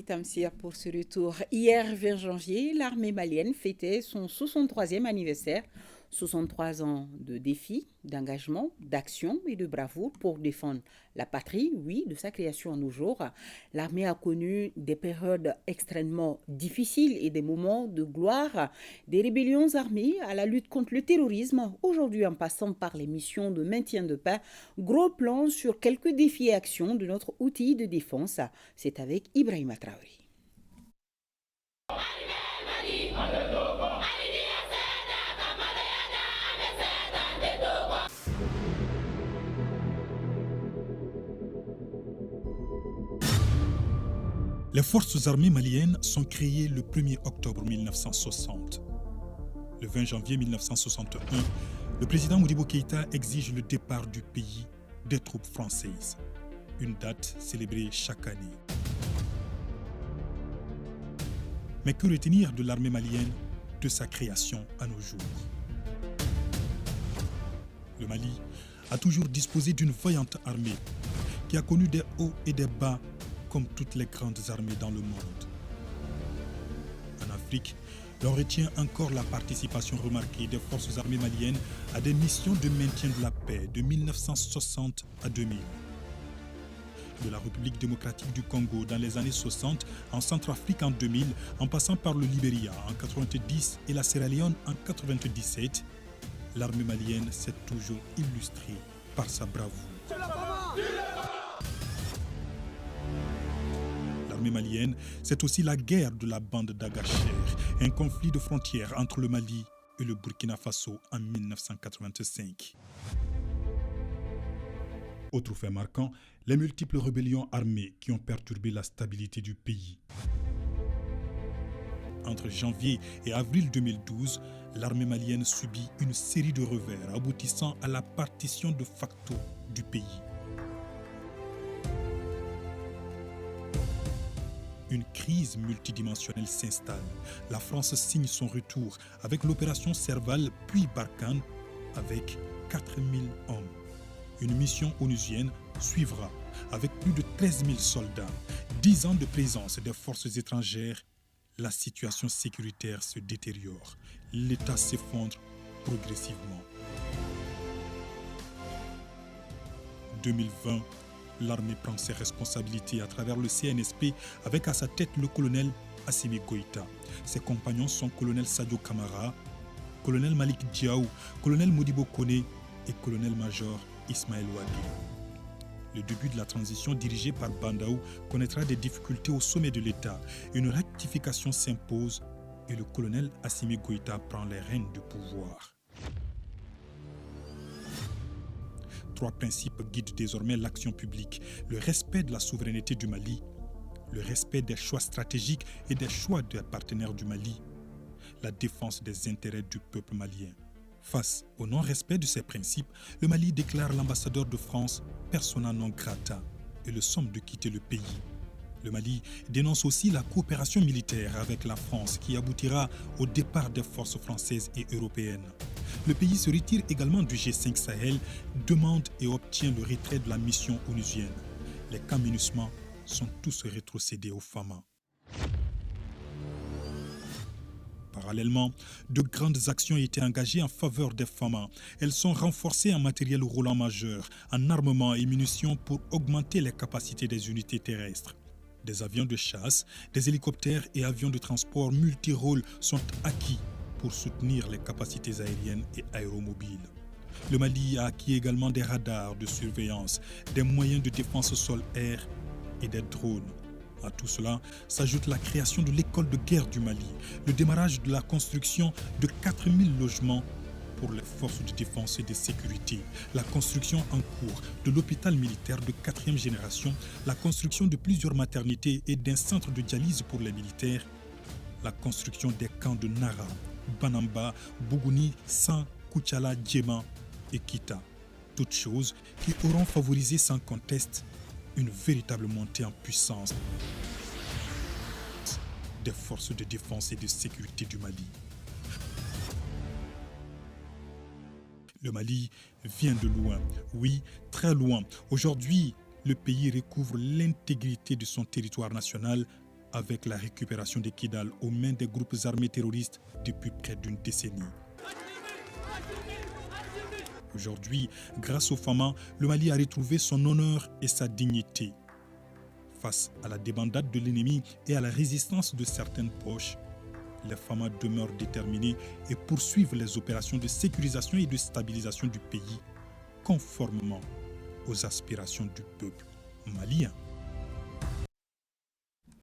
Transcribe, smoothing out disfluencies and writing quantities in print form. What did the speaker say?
Merci Tamsia pour ce retour. Hier, 20 janvier, l'armée malienne fêtait son 63e anniversaire. 63 ans de défis, d'engagement, d'action et de bravoure pour défendre la patrie, oui, de sa création à nos jours. L'armée a connu des périodes extrêmement difficiles et des moments de gloire, des rébellions armées à la lutte contre le terrorisme. Aujourd'hui, en passant par les missions de maintien de paix, gros plan sur quelques défis et actions de notre outil de défense. C'est avec Ibrahima Traoré. Les forces armées maliennes sont créées le 1er octobre 1960. Le 20 janvier 1961, le président Modibo Keïta exige le départ du pays des troupes françaises, une date célébrée chaque année. Mais que retenir de l'armée malienne de sa création à nos jours? Le Mali a toujours disposé d'une vaillante armée qui a connu des hauts et des bas comme toutes les grandes armées dans le monde. En Afrique, l'on retient encore la participation remarquée des forces armées maliennes à des missions de maintien de la paix de 1960 à 2000. De la République démocratique du Congo dans les années 60, en Centrafrique en 2000, en passant par le Libéria en 90 et la Sierra Leone en 97, l'armée malienne s'est toujours illustrée par sa bravoure. L'armée malienne, c'est aussi la guerre de la bande d'Agacher, un conflit de frontières entre le Mali et le Burkina Faso en 1985. Autre fait marquant, les multiples rébellions armées qui ont perturbé la stabilité du pays. Entre janvier et avril 2012, l'armée malienne subit une série de revers aboutissant à la partition de facto du pays. Une crise multidimensionnelle s'installe. La France signe son retour avec l'opération Serval puis Barkhane avec 4000 hommes. Une mission onusienne suivra avec plus de 13 000 soldats. 10 ans de présence des forces étrangères, la situation sécuritaire se détériore. L'État s'effondre progressivement. 2020, l'armée prend ses responsabilités à travers le CNSP avec à sa tête le colonel Assimi Goïta. Ses compagnons sont colonel Sadio Kamara, colonel Malik Diaw, colonel Modibo Kone et colonel-major Ismaël Ouadé. Le début de la transition dirigée par Bandaou connaîtra des difficultés au sommet de l'État. Une rectification s'impose et le colonel Assimi Goïta prend les rênes du pouvoir. Trois principes guident désormais l'action publique: le respect de la souveraineté du Mali, le respect des choix stratégiques et des choix des partenaires du Mali, la défense des intérêts du peuple malien. Face au non-respect de ces principes, le Mali déclare l'ambassadeur de France persona non grata et le somme de quitter le pays. Le Mali dénonce aussi la coopération militaire avec la France qui aboutira au départ des forces françaises et européennes. Le pays se retire également du G5 Sahel, demande et obtient le retrait de la mission onusienne. Les camps MINUSMA sont tous rétrocédés au Fama. Parallèlement, de grandes actions étaient engagées en faveur des Fama. Elles sont renforcées en matériel roulant majeur, en armement et munitions pour augmenter les capacités des unités terrestres. Des avions de chasse, des hélicoptères et avions de transport multirôles sont acquis pour soutenir les capacités aériennes et aéromobiles. Le Mali a acquis également des radars de surveillance, des moyens de défense sol-air et des drones. À tout cela s'ajoute la création de l'école de guerre du Mali, le démarrage de la construction de 4000 logements pour les forces de défense et de sécurité, la construction en cours de l'hôpital militaire de 4e génération, la construction de plusieurs maternités et d'un centre de dialyse pour les militaires, la construction des camps de Nara, Banamba, Bougouni, San, Koutiala, Djema et Kita. Toutes choses qui auront favorisé sans conteste une véritable montée en puissance des forces de défense et de sécurité du Mali. Le Mali vient de loin, oui, très loin. Aujourd'hui, le pays recouvre l'intégrité de son territoire national avec la récupération de Kidal aux mains des groupes armés terroristes depuis près d'une décennie. Aujourd'hui, grâce aux Fama, le Mali a retrouvé son honneur et sa dignité. Face à la débandade de l'ennemi et à la résistance de certaines poches, les Fama demeurent déterminés et poursuivent les opérations de sécurisation et de stabilisation du pays, conformément aux aspirations du peuple malien.